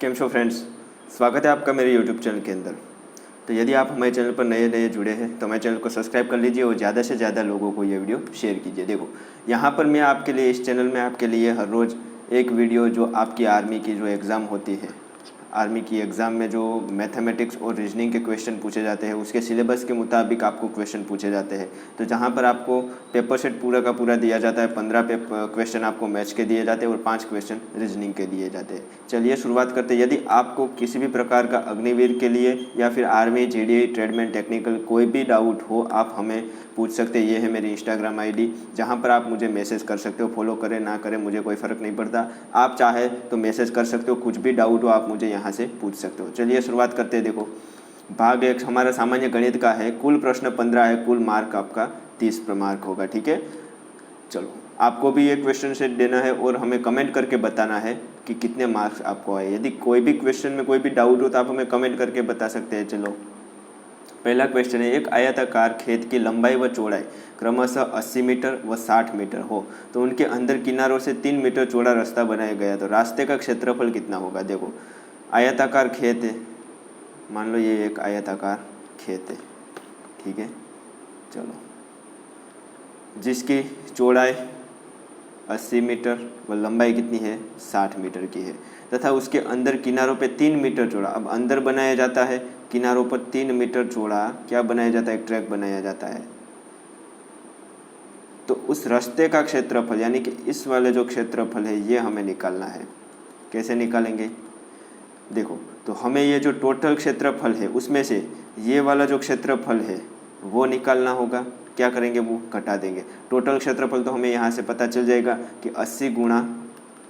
केम show friends, स्वागत है आपका मेरे यूट्यूब चैनल के अंदर। तो यदि आप हमारे चैनल पर नए जुड़े हैं तो हमारे चैनल को सब्सक्राइब कर लीजिए और ज़्यादा से ज़्यादा लोगों को ये वीडियो शेयर कीजिए। देखो, यहाँ पर मैं आपके लिए इस चैनल में आपके लिए हर रोज़ एक वीडियो जो आपकी आर्मी की जो एग्ज़ाम होती है, आर्मी की एग्ज़ाम में जो मैथमेटिक्स और रीजनिंग के क्वेश्चन पूछे जाते हैं उसके सिलेबस के मुताबिक आपको क्वेश्चन पूछे जाते हैं। तो जहाँ पर आपको पेपर सेट पूरा का पूरा दिया जाता है, 15 क्वेश्चन आपको मैथ्स के दिए जाते हैं और 5 क्वेश्चन रीजनिंग के दिए जाते हैं। चलिए शुरुआत करते हैं। यदि आपको किसी भी प्रकार का अग्निवीर के लिए या फिर आर्मी, जीडी, ट्रेडमैन, टेक्निकल कोई भी डाउट हो, आप हमें पूछ सकते हैं। ये है मेरी इंस्टाग्राम आईडी, जहाँ पर आप मुझे मैसेज कर सकते हो। फॉलो करें ना करें मुझे कोई फ़र्क नहीं पड़ता, आप चाहे तो मैसेज कर सकते हो। कुछ भी डाउट हो आप मुझे यहाँ से पूछ सकते हो। चलिए शुरुआत करते हैं। देखो, भाग 1 हमारा सामान्य गणित का है। कुल प्रश्न 15 है, कुल मार्क आपका 30 मार्क होगा। ठीक है, चलो आपको भी ये क्वेश्चन सेट देना है और हमें कमेंट करके बताना है कि कितने मार्क्स आपको आए। यदि कोई भी क्वेश्चन में कोई भी डाउट हो तो आप हमें कमेंट करके बता सकते हैं। चलो, पहला क्वेश्चन है, एक आयताकार खेत की लंबाई व चौड़ाई क्रमशः 80 मीटर व 60 मीटर हो तो उनके अंदर किनारों से 3 मीटर चौड़ा रास्ता बनाया गया तो रास्ते का क्षेत्रफल कितना होगा। देखो, आयताकार खेत है, मान लो ये एक आयताकार खेत है। ठीक है, चलो, जिसकी चौड़ाई 80 मीटर व लंबाई कितनी है, 60 मीटर की है, तथा उसके अंदर किनारों पे 3 मीटर चौड़ा। अब अंदर बनाया जाता है, किनारों पर 3 मीटर चौड़ा क्या बनाया जाता है, एक ट्रैक बनाया जाता है। तो उस रास्ते का क्षेत्रफल यानी कि इस वाले जो क्षेत्रफल है ये हमें निकालना है। कैसे निकालेंगे, देखो, तो हमें ये जो टोटल क्षेत्रफल है उसमें से ये वाला जो क्षेत्रफल है वो निकालना होगा। क्या करेंगे, वो घटा देंगे। टोटल क्षेत्रफल तो हमें यहाँ से पता चल जाएगा कि 80 गुणा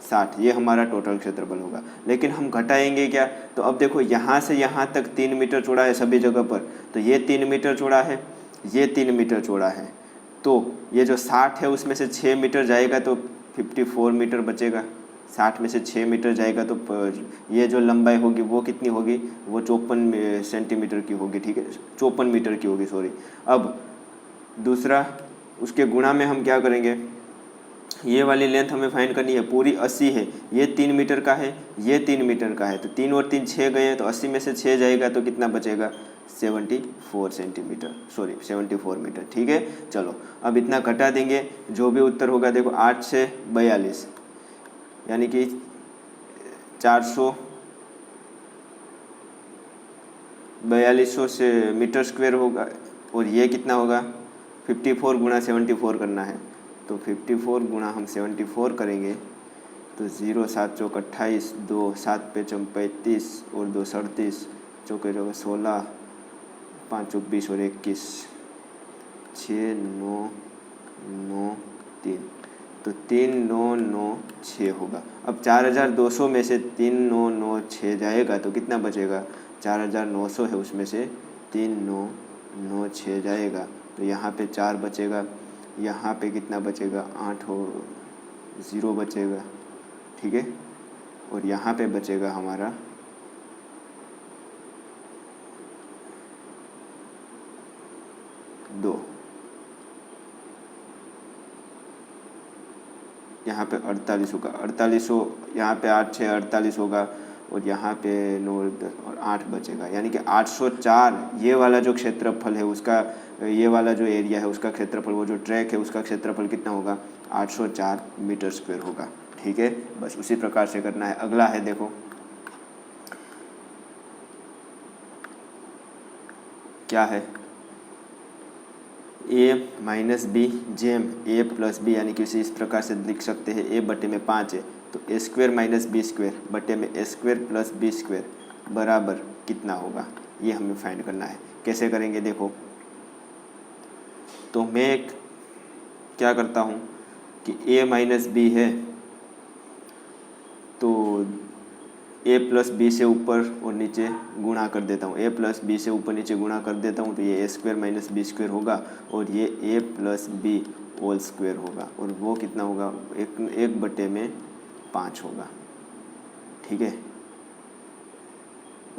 60 ये हमारा टोटल क्षेत्रफल होगा। लेकिन हम घटाएंगे क्या, तो अब देखो यहाँ से यहाँ तक 3 मीटर चौड़ा है सभी जगह पर, तो ये 3 मीटर चौड़ा है, ये 3 मीटर चौड़ा है। तो ये जो 60 है उसमें से 6 मीटर जाएगा तो 54 मीटर बचेगा। 60 में से 6 मीटर जाएगा तो ये जो लंबाई होगी वो कितनी होगी, वो 54 सेंटीमीटर की होगी। ठीक है, 54 मीटर की होगी, सॉरी। अब दूसरा, उसके गुणा में हम क्या करेंगे, ये वाली लेंथ हमें फाइंड करनी है। पूरी 80 है, ये 3 मीटर का है, ये 3 मीटर का है, तो 3 और 3 6 गए, तो 80 में से 6 जाएगा तो कितना बचेगा, 74 सेंटीमीटर, सॉरी 74 मीटर। ठीक है, चलो अब इतना घटा देंगे, जो भी उत्तर होगा। देखो, 8 से 42 यानी कि 4200 से मीटर स्क्वायर होगा। और ये कितना होगा, 54 गुणा 74 करना है, तो 54 गुणा हम 74 करेंगे तो 0 7 चौक 28, 2 7 पे 35 और 2 37, चौके चौके 16, 5 चौक 20 और 21, 6 9 9 3, तो 3996 होगा। अब 4200 में से 3996 जाएगा तो कितना बचेगा, 4900 है उसमें से 3996 जाएगा तो यहाँ पे 4 बचेगा, यहाँ पे कितना बचेगा, 8 और 0 बचेगा। ठीक है, और यहाँ पे बचेगा हमारा 2, यहाँ पे 48 होगा। 4800 यहाँ पे 8 6 48 होगा और यहाँ पे 9 और 8 बचेगा, यानी कि 804 ये वाला जो क्षेत्रफल है उसका, ये वाला जो एरिया है उसका क्षेत्रफल, वो जो ट्रैक है उसका क्षेत्रफल कितना होगा, 804 मीटर स्क्वायर होगा। ठीक है, बस उसी प्रकार से करना है। अगला है, देखो, क्या है, a माइनस बी जेम a प्लस बी, यानी कि इस प्रकार से लिख सकते हैं, a बटे में 5 है तो a square minus B square बटे में a square plus B square बराबर कितना होगा, ये हमें फाइंड करना है। कैसे करेंगे, देखो, तो मैं क्या करता हूँ कि a माइनस बी है तो a प्लस बी से ऊपर और नीचे गुणा कर देता हूँ, a प्लस बी से ऊपर नीचे गुणा कर देता हूँ तो ये a square minus B square होगा और ये a plus B whole square होगा और वो कितना होगा, 1 बटे में 5 होगा। ठीक है,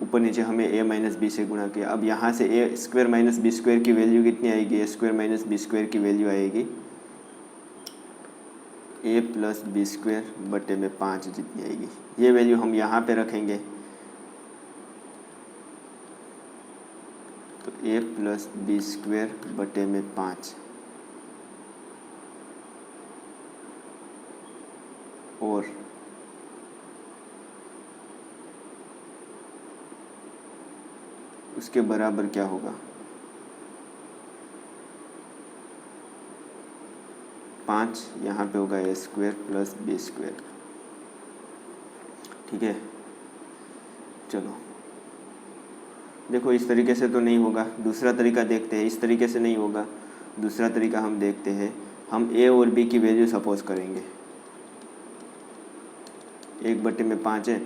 ऊपर नीचे हमें a माइनस बी से गुणा किया। अब यहाँ से a square minus B square value वैल्यू कितनी आएगी, a square minus B square value वैल्यू आएगी a प्लस बी स्क्वायर बटे में 5 जितनी आएगी। ये वैल्यू हम यहाँ पे रखेंगे ए प्लस बी स्क्वायर बटे में 5 और उसके बराबर क्या होगा 5 यहाँ पे होगा ए स्क्वायर प्लस बी स्क्वायर। ठीक है, चलो देखो इस तरीके से तो नहीं होगा, दूसरा तरीका देखते हैं। इस तरीके से नहीं होगा, दूसरा तरीका हम देखते हैं। हम ए और बी की वैल्यू सपोज करेंगे, 1/5 है।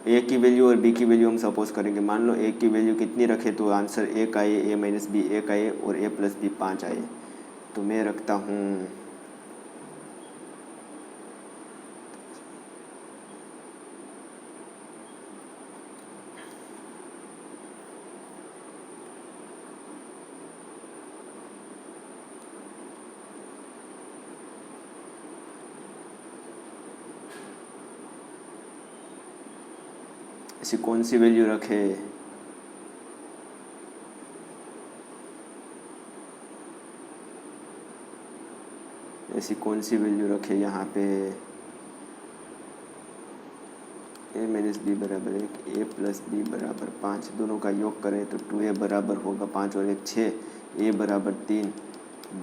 ए की वैल्यू और बी की वैल्यू हम सपोज करेंगे। मान लो ए की वैल्यू कितनी रखे तो आंसर ए का ए माइनस बी ए का ए और ए प्लस बी 5 आए। तो मैं रखता हूँ ऐसी कौन सी वैल्यू रखे, ऐसी कौन सी वैल्यू रखे यहाँ पे ए माइनस बी बराबर 1 ए प्लस बी बराबर 5 दोनों का योग करें तो 2a बराबर होगा 5 और 1 6 ए बराबर 3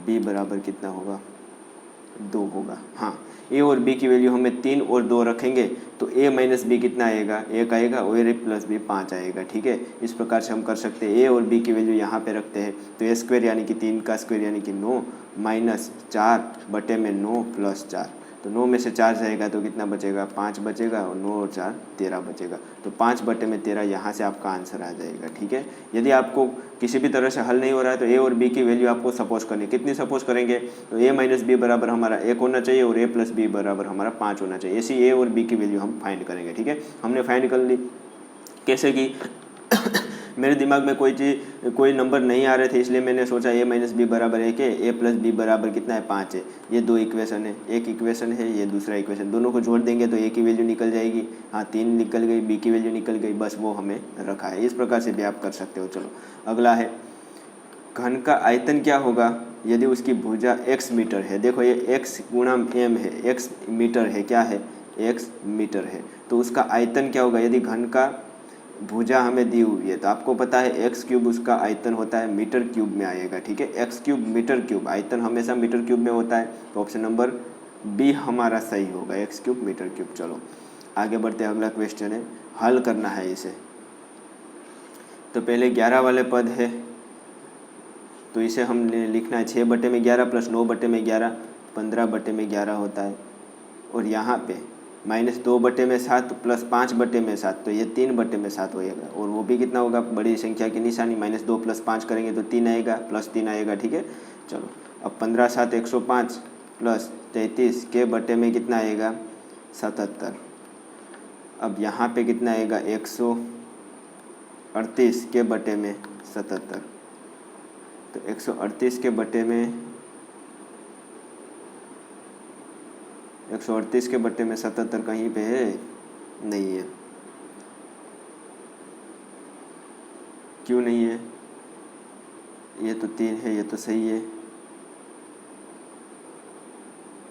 बी बराबर कितना होगा 2 होगा। हाँ, ए और बी की वैल्यू हमें 3 और 2 रखेंगे तो ए माइनस बी कितना आएगा 1 आएगा और ए प्लस बी 5 आएगा। ठीक है, इस प्रकार से हम कर सकते हैं। ए और बी की वैल्यू यहाँ पे रखते हैं तो ए स्क्वायर यानी कि 3 का स्क्वायर यानी कि 9 माइनस 4 बटे में 9 प्लस 4, तो 9 में से 4 जाएगा तो कितना बचेगा 5 बचेगा और 9 और 4 13 बचेगा। तो 5 बटे में 13 यहाँ से आपका आंसर आ जाएगा। ठीक है, यदि आपको किसी भी तरह से हल नहीं हो रहा है तो ए और बी की वैल्यू आपको सपोज करनी। कितनी सपोज करेंगे तो ए माइनस बी बराबर हमारा 1 होना चाहिए और ए प्लस बी बराबर हमारा 5 होना चाहिए। ऐसी ए और बी की वैल्यू हम फाइंड करेंगे। ठीक है, हमने फाइंड कर ली। कैसे की मेरे दिमाग में कोई नंबर नहीं आ रहे थे, इसलिए मैंने सोचा ए माइनस बी बराबर 1 है, ए प्लस बी बराबर कितना है 5 है। ये 2 इक्वेशन है, एक इक्वेशन है ये दूसरा इक्वेशन, दोनों को जोड़ देंगे तो ए की वैल्यू निकल जाएगी। हाँ, 3 निकल गई, बी की वैल्यू निकल गई, बस वो हमें रखा है। इस प्रकार से भी आप कर सकते हो। चलो अगला है, घन का आयतन क्या होगा यदि उसकी भुजा x मीटर है। देखो ये x गुणा m है, x मीटर है, क्या है x मीटर है, तो उसका आयतन क्या होगा यदि घन का भुजा हमें दी हुई है। तो आपको पता है x क्यूब उसका आयतन होता है, मीटर क्यूब में आएगा। ठीक है, x क्यूब मीटर क्यूब, आयतन हमेशा मीटर क्यूब में होता है। तो ऑप्शन नंबर बी हमारा सही होगा, x क्यूब मीटर क्यूब। चलो आगे बढ़ते हैं, अगला क्वेश्चन है, हल करना है इसे। तो पहले 11 वाले पद है तो इसे हमने लिखना है 6/11 प्लस 9/11 15/11 होता है। और यहाँ पे -2/7 प्लस 5/7 तो ये 3/7 होएगा। और वो भी कितना होगा बड़ी संख्या की निशानी, -2 प्लस 5 करेंगे तो 3 आएगा, प्लस 3 आएगा। ठीक है, चलो अब 15 7 105 प्लस 33 के बटे में कितना आएगा 77। अब यहाँ पे कितना आएगा 138 के बटे में 77। तो 138 के बटे में 77 कहीं पे है नहीं है, क्यों नहीं है, ये तो 3 है, ये तो सही है।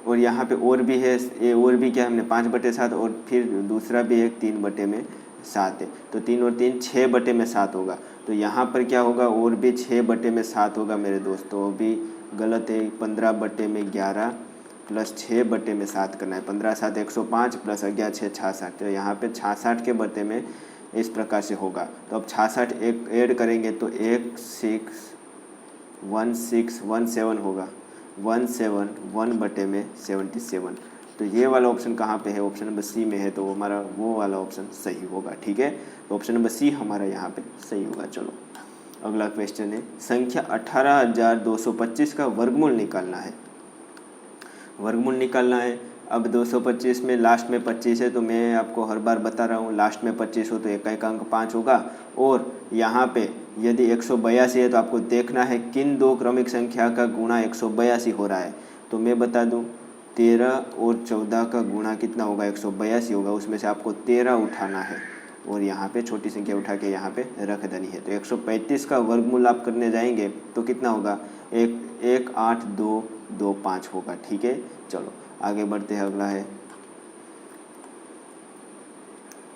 और यहाँ पे और भी है, ये और भी क्या हमने 5/7 और फिर दूसरा भी एक 3/7 है। तो 3 और 3 6/7 होगा। तो यहाँ पर क्या होगा और भी 6/7 होगा मेरे दोस्तों, वो भी गलत है। 15/11 प्लस 6/7 करना है। 15 7 105 प्लस 11 6 66। तो यहाँ पे 66 के बटे में इस प्रकार से होगा। तो अब 66 एक ऐड करेंगे तो 1617 होगा, 1/77। तो ये वाला ऑप्शन कहाँ पे है, ऑप्शन नंबर सी में है, तो हमारा वो वाला ऑप्शन सही होगा। ठीक है, तो ऑप्शन नंबर सी हमारा यहाँ पे सही होगा। चलो अगला क्वेश्चन है, संख्या 18225 का वर्गमूल निकालना है। वर्गमूल निकालना है। अब 225 में लास्ट में 25 है, तो मैं आपको हर बार बता रहा हूँ लास्ट में 25 हो तो एक अंक 5 होगा। और यहाँ पे यदि 182 है तो आपको देखना है किन दो क्रमिक संख्या का गुणा 182 हो रहा है। तो मैं बता दूँ 13 और 14 का गुणा कितना होगा 182 होगा, उसमें से आपको 13 उठाना है। और यहाँ पे छोटी संख्या उठा के यहाँ पे रख देनी है। तो 135 का वर्गमूल आप करने जाएंगे तो कितना होगा, 18225 होगा। ठीक है, चलो आगे बढ़ते हैं। अगला है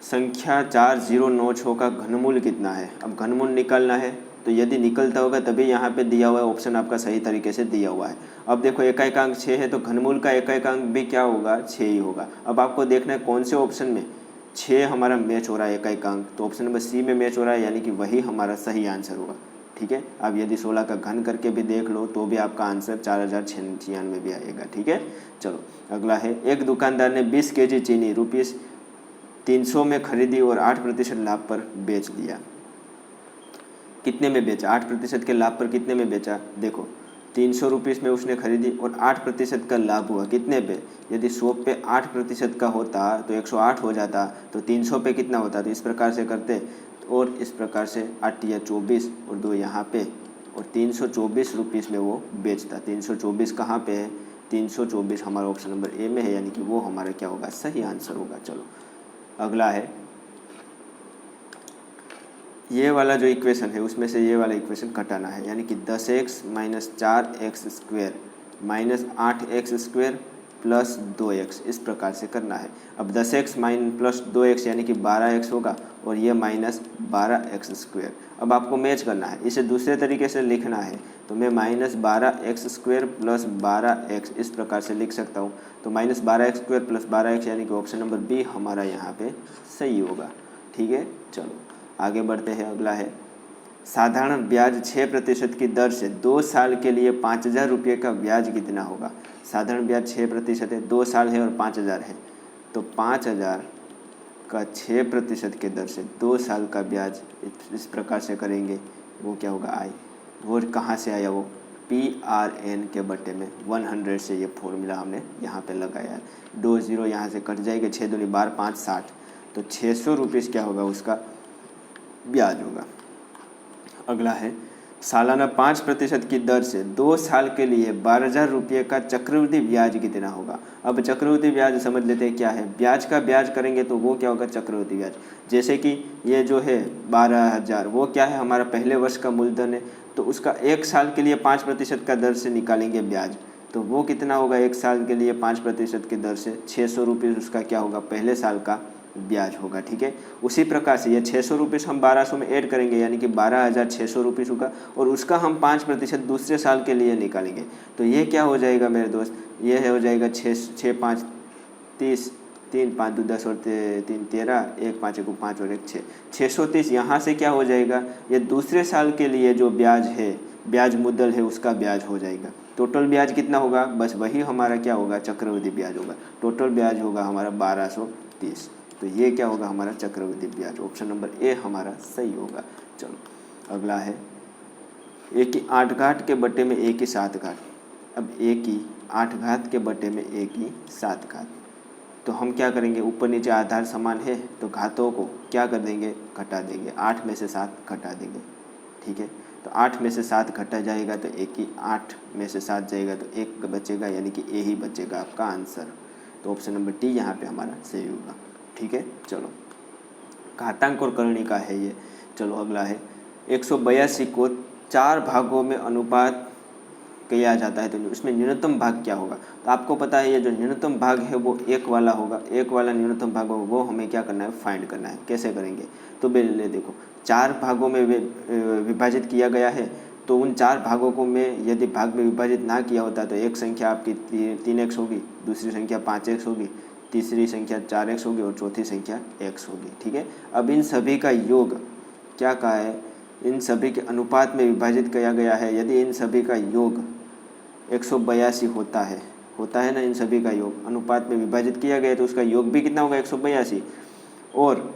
संख्या 4096 का घनमूल कितना है। अब घनमूल निकालना है, तो यदि निकलता होगा तभी यहाँ पे दिया हुआ ऑप्शन आपका सही तरीके से दिया हुआ है। अब देखो एकांक 6 है, तो घनमूल का एकांक भी क्या होगा, 6 ही होगा। अब आपको देखना है कौन से ऑप्शन में 6 हमारा मैच हो रहा है एकांक, तो ऑप्शन नंबर सी में मैच हो रहा है, यानी कि वही हमारा सही आंसर होगा। ठीक है, अब यदि 16 का घन करके भी देख लो तो भी आपका आंसर 4096 भी आएगा। ठीक है, चलो अगला है। एक दुकानदार ने 20 kg चीनी ₹300 में खरीदी और 8% लाभ पर बेच दिया। कितने में बेचा, 8% के लाभ पर कितने में बेचा। देखो 300 रुपीज़ में उसने खरीदी और 8% का लाभ हुआ कितने पे, यदि 100 पे 8% का होता तो 108 हो जाता, तो 300 पे कितना होता। तो इस प्रकार से करते और इस प्रकार से 8 या 24 और 2 यहाँ पे, और 324 रुपीज़ में वो बेचता। 324 कहाँ पे है, 324 हमारा ऑप्शन नंबर ए में है, यानी कि वो हमारा क्या होगा, सही आंसर होगा। चलो अगला है, ये वाला जो इक्वेशन है उसमें से ये वाला इक्वेशन घटाना है, यानी कि 10x - 4x² - 8x² + 2x, इस प्रकार से करना है। अब 10x + 2x यानी कि 12x होगा, और ये -12x²। अब आपको मैच करना है, इसे दूसरे तरीके से लिखना है, तो मैं -12x² + 12x इस प्रकार से लिख सकता हूँ। तो -12x² + 12x यानी कि ऑप्शन नंबर बी हमारा यहाँ पे सही होगा। ठीक है, चलो आगे बढ़ते हैं। अगला है, साधारण ब्याज 6% की दर से 2 साल के लिए 5000 रुपये का ब्याज कितना होगा। साधारण ब्याज 6% है, 2 साल है और 5000 है, तो 5000 का 6% के दर से 2 साल का ब्याज इस प्रकार से करेंगे, वो क्या होगा, आई। वो कहाँ से आया, वो PRN के बट्टे में 100 से ये फॉर्मूला हमने यहाँ पे लगाया है। 2 0 यहाँ से कट जाएंगे, 6 दूनी 12 5 60, तो 600 रुपीज़ क्या होगा, उसका ब्याज होगा। अगला है, सालाना 5% की दर से 2 साल के लिए 12000 रुपये का चक्रवृद्धि ब्याज कितना होगा। अब चक्रवृद्धि ब्याज समझ लेते हैं क्या है। ब्याज का ब्याज करेंगे तो वो क्या होगा, चक्रवृद्धि ब्याज। जैसे कि ये जो है 12000, वो क्या है, हमारा पहले वर्ष का मूलधन है, तो उसका 1 साल के लिए 5% का दर से निकालेंगे ब्याज, तो वो कितना होगा, 1 साल के लिए 5% की दर से 600 रुपये उसका क्या होगा, पहले साल का ब्याज होगा। ठीक है, उसी प्रकार से ये 600 रुपये हम 1200 में ऐड करेंगे, यानी कि 12600 रुपये होगा, और उसका हम 5% दूसरे साल के लिए निकालेंगे, तो ये क्या हो जाएगा मेरे दोस्त, ये हो जाएगा 6 5 30, 3 5 2 10 और 3 13, 1 5 1 5 और 1 6, 630। यहाँ से क्या हो जाएगा, ये दूसरे साल के लिए जो ब्याज है, ब्याज मुद्दल है, उसका ब्याज हो जाएगा। टोटल ब्याज कितना होगा, बस वही हमारा क्या होगा, चक्रवृद्धि ब्याज होगा। टोटल ब्याज होगा हमारा 1230, तो ये क्या होगा, हमारा चक्रवृद्धि ब्याज। ऑप्शन नंबर ए हमारा सही होगा। चलो अगला है, एक ही 8 घात के बट्टे में एक ही 7 घात। अब एक ही 8 घात के बट्टे में एक ही 7 घात, तो हम क्या करेंगे, ऊपर नीचे आधार समान है तो घातों को क्या कर देंगे, घटा देंगे। 8 में से 7 घटा देंगे। ठीक है, तो 8 में से 7 घटा जाएगा तो एक ही, 8 में से 7 जाएगा तो 1 बचेगा, यानी कि ए ही बचेगा आपका आंसर। तो ऑप्शन नंबर डी यहाँ पे हमारा सही होगा। ठीक है, चलो घातांक और कर्णिका है ये। चलो अगला है, 182 को 4 भागों में अनुपात किया जाता है, तो उसमें न्यूनतम भाग क्या होगा। तो आपको पता है ये जो न्यूनतम भाग है वो 1 वाला होगा। 1 वाला न्यूनतम भाग होगा, वो हमें क्या करना है, फाइंड करना है। कैसे करेंगे, तो पहले देखो 4 भागों में विभाजित किया गया है, तो उन 4 भागों को में यदि भाग में विभाजित ना किया होता तो एक संख्या आपकी 3x होगी, दूसरी संख्या 5x होगी, तीसरी संख्या 4x होगी और चौथी संख्या x होगी। ठीक है, अब इन सभी का योग क्या कहा है, इन सभी के अनुपात में विभाजित किया गया है। यदि इन सभी का योग 182 होता है ना, इन सभी का योग अनुपात में विभाजित किया गया है, तो उसका योग भी कितना होगा, 182। और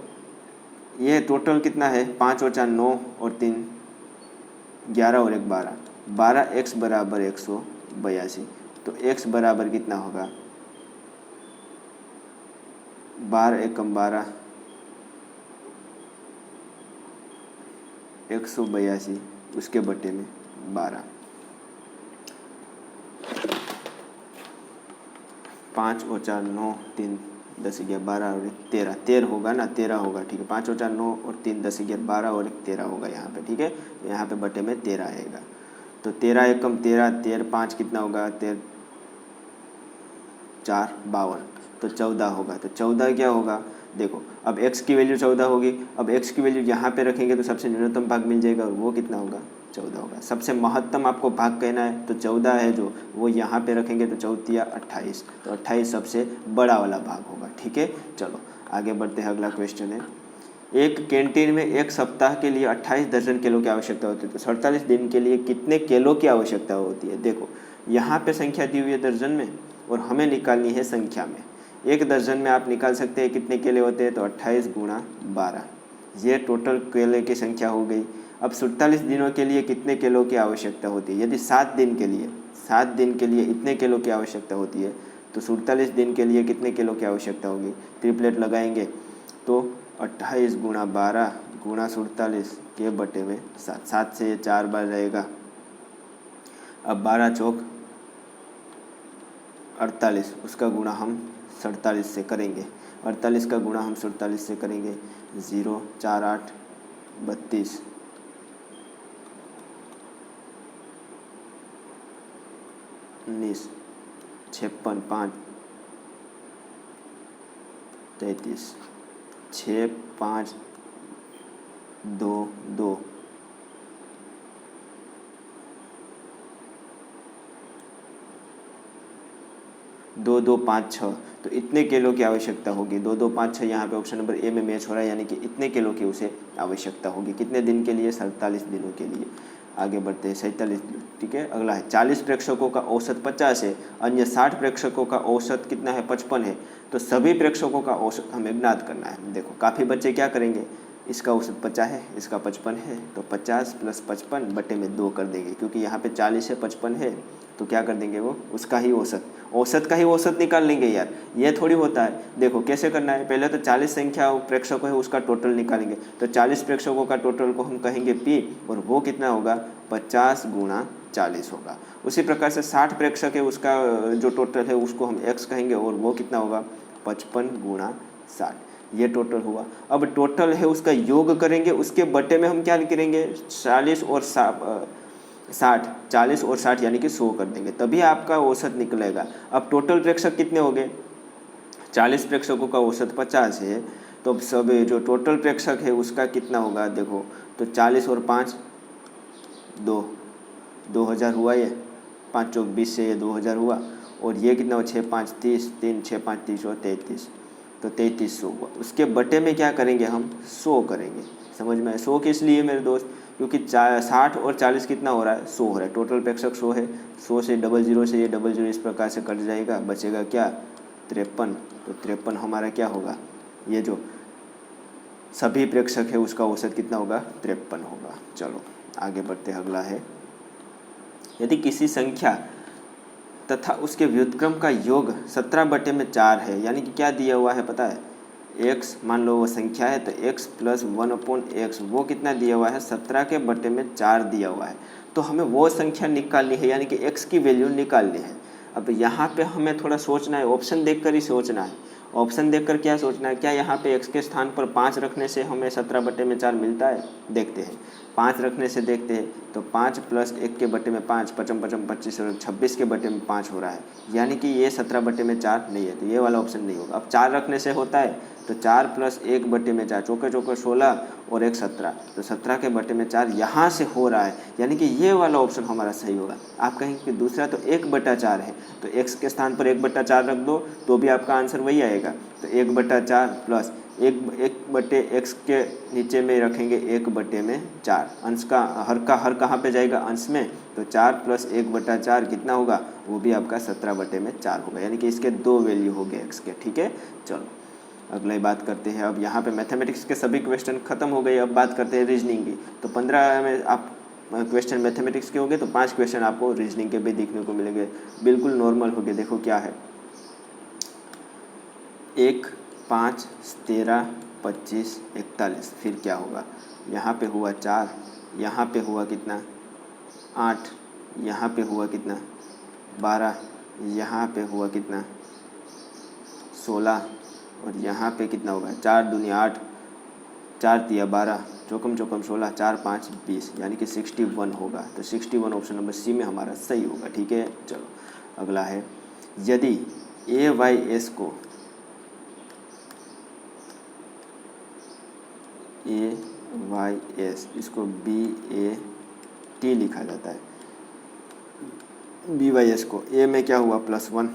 ये टोटल कितना है, 5 और 4 9 और 3 11 और 1 12, 12x बराबर 182। तो x बराबर कितना होगा, 12 एकम 12, 182 उसके बटे में 12, 5 और 4 9 3 10 11 12 और 1 13 13 होगा ना, 13 होगा, ठीक है। 5 और 4 9 और 3 10 11 12 और 1 13 होगा यहाँ पे, ठीक है। यहाँ पे बटे में 13 आएगा। तो 13 एकम 13, 13 5 कितना होगा, 13 4 52, तो 14 होगा। तो 14 क्या होगा, देखो अब x की वैल्यू 14 होगी। अब x की वैल्यू यहाँ पे रखेंगे तो सबसे न्यूनतम भाग मिल जाएगा, और वो कितना होगा, 14 होगा। सबसे महत्तम आपको भाग कहना है तो 14 है जो, वो यहाँ पे रखेंगे तो 14 28, तो 28 सबसे बड़ा वाला भाग होगा, ठीक है। चलो आगे बढ़ते हैं, अगला क्वेश्चन है, एक कैंटीन में एक सप्ताह के लिए 28 दर्जन किलो की आवश्यकता होती है, तो 47 दिन के लिए कितने किलो की आवश्यकता होती है। देखो यहाँ पे संख्या दी हुई है दर्जन में, और हमें निकालनी है संख्या में। एक दर्जन में आप निकाल सकते हैं कितने केले होते हैं, तो 28 गुणा 12, ये टोटल केले की संख्या हो गई। अब 47 दिनों के लिए कितने किलो की आवश्यकता होती है। यदि 7 दिन के लिए इतने किलो की आवश्यकता होती है, तो 47 दिन के लिए कितने किलो की आवश्यकता होगी। ट्रिपलेट लगाएंगे तो 28 गुणा 12 गुणा 47 के बटे में 7, 7 से ये 4 बार रहेगा। अब 12 चौक 48, उसका गुणा हम 47 से करेंगे। 48 का गुणा हम 47 से करेंगे, 0 4 8 32, 19 56 5 33, 6 5 2 2, 2 2 5 6, तो इतने किलो की आवश्यकता होगी। 2 2 5 6 यहाँ पे ऑप्शन नंबर ए में मैच हो रहा है, यानी कि इतने किलो की उसे आवश्यकता होगी। कितने दिन के लिए, 47 दिनों के लिए। आगे बढ़ते हैं, 47, ठीक है। अगला है 40 प्रेक्षकों का औसत 50 है, अन्य 60 प्रेक्षकों का औसत कितना है, 55 है, तो सभी प्रेक्षकों का औसत हमें ज्ञात करना है। देखो काफ़ी बच्चे क्या करेंगे, इसका औसत 50 है, इसका 55 है, तो 50 + 55 बटे में 2 कर देंगे, क्योंकि यहाँ पे 40 है 55 है, तो क्या कर देंगे, वो उसका ही औसत का ही औसत निकाल लेंगे यार। ये थोड़ी होता है। देखो कैसे करना है, पहले तो 40 संख्या प्रेक्षकों है उसका टोटल निकालेंगे, तो 40 प्रेक्षकों का टोटल को हम कहेंगे P, और वो कितना होगा, 50 गुणा 40 होगा। उसी प्रकार से 60 प्रेक्षक है, उसका जो टोटल है उसको हम x कहेंगे, और वो कितना होगा, 55 गुणा 60, ये टोटल हुआ। अब टोटल है उसका योग करेंगे, उसके बटे में हम क्या करेंगे, 40 और 60, 40 और 60 यानी कि 100 कर देंगे, तभी आपका औसत निकलेगा। अब टोटल प्रेक्षक कितने हो गए, 40 प्रेक्षकों का औसत 50 है, तो सब जो टोटल प्रेक्षक है उसका कितना होगा, देखो तो 40 और 5 2, 2000 हुआ, ये 5 चौक 20 से ये 2000 हुआ, और ये कितना हुआ, 6 5 30, 3 6 5 30 और 33, तो 3300 हुआ। उसके बटे में क्या करेंगे, हम 100 करेंगे। समझ में, 100 किस लिए मेरे दोस्त, क्योंकि 60 और 40 कितना हो रहा है, 100 हो रहा है। टोटल प्रेक्षक 100 है, 100 से 00 से ये 00 इस प्रकार से कट जाएगा, बचेगा क्या, 53, तो 53 हमारा क्या होगा, ये जो सभी प्रेक्षक है उसका औसत कितना होगा, 53 होगा। चलो आगे बढ़ते हैं, अगला है, यदि किसी संख्या तथा उसके व्युत्क्रम का योग 17 बटे में 4 है, यानी कि क्या दिया हुआ है पता है, x मान लो वो संख्या है, तो x + 1/x, वो कितना दिया हुआ है, 17 के बटे में 4 दिया हुआ है। तो हमें वो संख्या निकालनी है, यानी कि x की वैल्यू निकालनी है। अब यहाँ पे हमें थोड़ा सोचना है, ऑप्शन देखकर ही सोचना है। ऑप्शन देखकर क्या सोचना है, क्या यहाँ पे x के स्थान पर 5 रखने से हमें 17 बटे में 4 मिलता है, देखते हैं। 5 रखने से देखते हैं, तो 5 + 1 के बटे में 5, 55 55 25 और 26 के बटे में 5 हो रहा है, यानी कि ये 17 बटे में 4 नहीं है, तो ये वाला ऑप्शन नहीं होगा। अब 4 रखने से होता है, तो 4 + 1 बटे में 4, चौके चौके 16 और 1 17, तो 17 के बटे में 4 यहाँ से हो रहा है, यानी कि ये वाला ऑप्शन हमारा सही होगा। आप कहेंगे कि दूसरा तो 1/4 है, तो x के स्थान पर 1/4 रख दो तो भी आपका आंसर वही आएगा। तो 1/4 प्लस 1/x के नीचे में रखेंगे 1/4, अंश का हर कहाँ पे जाएगा, अंश में, तो 4 + 1/4 कितना होगा, वो भी आपका 17 बटे में 4 होगा, यानी कि इसके 2 वैल्यू हो गए x के, ठीक है। चलो अगली बात करते हैं। अब यहाँ पे मैथमेटिक्स के सभी क्वेश्चन खत्म हो गए, अब बात करते हैं रीजनिंग की। तो 15 में आप क्वेश्चन मैथमेटिक्स के हो गए, तो 5 क्वेश्चन आपको रीजनिंग के भी देखने को मिलेंगे, बिल्कुल नॉर्मल हो गए। देखो क्या है, 1 5 13 25 41, फिर क्या होगा, यहाँ पे हुआ 4, यहाँ पे हुआ कितना 8, यहाँ पे हुआ कितना 12, यहाँ पे हुआ कितना 16, और यहाँ पे कितना होगा 4 दूनी 8, 4 तिया 12, चौकम चौकम 16, 4 5 20, यानी कि 61 होगा। तो 61 ऑप्शन नंबर सी में हमारा सही होगा। ठीक है, चलो अगला है, यदि ए वाई एस को ए वाई एस इसको बी ए टी लिखा जाता है, बी वाई एस को ए में क्या हुआ +1,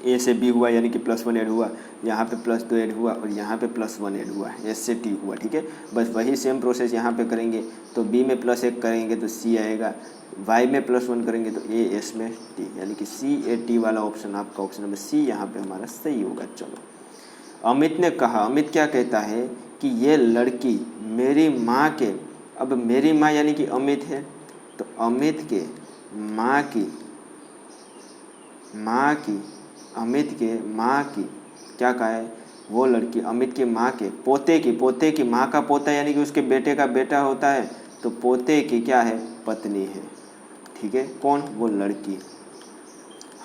ए से बी हुआ यानी कि +1 ऐड हुआ, यहाँ पे +2 ऐड हुआ और यहाँ पे +1 ऐड हुआ, एस से टी हुआ। ठीक है, बस वही सेम प्रोसेस यहाँ पे करेंगे। तो बी में +1 करेंगे तो सी आएगा, वाई में +1 करेंगे तो ए एस में टी, यानी कि सी ए टी वाला ऑप्शन आपका ऑप्शन नंबर सी यहाँ पे हमारा सही होगा। चलो, अमित ने कहा, अमित क्या कहता है कि ये लड़की मेरी माँ के, अब मेरी माँ यानी कि अमित है, तो अमित के माँ की अमित के माँ की क्या कहा है, वो लड़की अमित के माँ के पोते की माँ का पोता यानी कि उसके बेटे का बेटा होता है, तो पोते की क्या है पत्नी है। ठीक है, कौन, वो लड़की।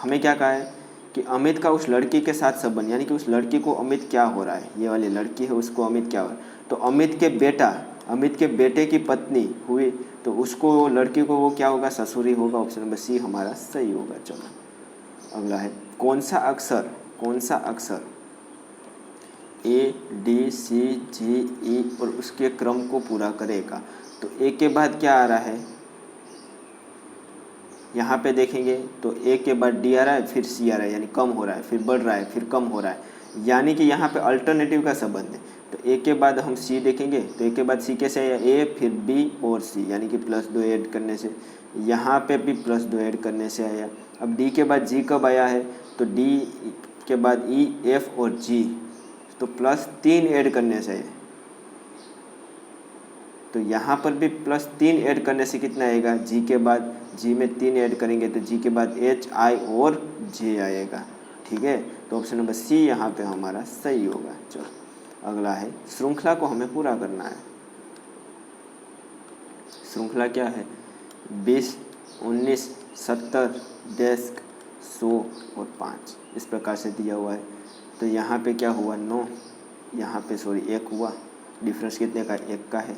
हमें क्या कहा है कि अमित का उस लड़की के साथ संबंध, यानी कि उस लड़की को अमित क्या हो रहा है, ये वाली लड़की है उसको अमित क्या हो रहा है, तो अमित के बेटे की पत्नी हुई, तो उसको लड़की को वो क्या होगा, ससुरी होगा। ऑप्शन नंबर सी हमारा सही होगा। चलो अगला है, कौन सा अक्षर ए डी सी जी ई और उसके क्रम को पूरा करेगा। तो ए के बाद क्या आ रहा है, यहाँ पे देखेंगे तो ए के बाद डी आ रहा है, फिर सी आ रहा है, यानी कम हो रहा है, फिर बढ़ रहा है, फिर कम हो रहा है, यानी कि यहाँ पे अल्टरनेटिव का संबंध है। तो ए के बाद हम सी देखेंगे, तो ए के बाद सी कैसे आया, ए फिर बी और सी, यानी कि +2 ऐड करने से, यहाँ पे भी +2 ऐड करने से आया। अब डी के बाद जी कब आया है, तो डी के बाद ई एफ और जी, तो +3 ऐड करने से आया। तो यहाँ पर भी +3 ऐड करने से कितना आएगा, जी के बाद जी में 3 ऐड करेंगे तो जी के बाद एच आई और जे आएगा। ठीक है, तो ऑप्शन नंबर सी यहाँ पे हमारा सही होगा। चलो अगला है, श्रृंखला को हमें पूरा करना है। श्रृंखला क्या है, 20, 19, 70, डेस्क, 100 और 5 इस प्रकार से दिया हुआ है। तो यहाँ पे क्या हुआ 9, यहाँ पे 1 हुआ, डिफरेंस कितने का 1 का है,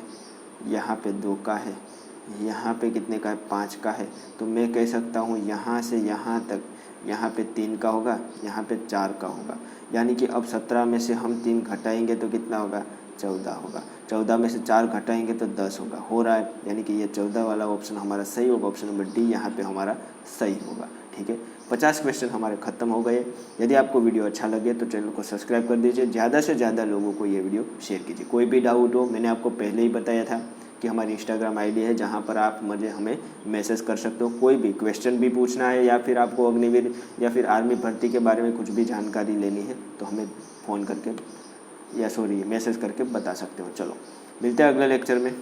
यहाँ पे 2 का है, यहाँ पे कितने का है 5 का है। तो मैं कह सकता हूँ यहाँ से यहाँ तक, यहाँ पे 3 का होगा, यहाँ पे 4 का होगा, यानी कि अब 17 में से हम 3 घटाएंगे तो कितना होगा 14 होगा, 14 में से 4 घटाएंगे तो 10 होगा, हो रहा है, यानी कि ये 14 वाला ऑप्शन हमारा सही होगा। ऑप्शन नंबर डी यहाँ पे हमारा सही होगा। ठीक है, 50 क्वेश्चन हमारे ख़त्म हो गए। यदि आपको वीडियो अच्छा लगे तो चैनल को सब्सक्राइब कर दीजिए, ज़्यादा से ज़्यादा लोगों को ये वीडियो शेयर कीजिए। कोई भी डाउट हो, मैंने आपको पहले ही बताया था कि हमारी इंस्टाग्राम आईडी है जहाँ पर आप हमें मैसेज कर सकते हो। कोई भी क्वेश्चन भी पूछना है या फिर आपको अग्निवीर या फिर आर्मी भर्ती के बारे में कुछ भी जानकारी लेनी है तो हमें फ़ोन करके मैसेज करके बता सकते हो। चलो मिलते हैं अगले लेक्चर में।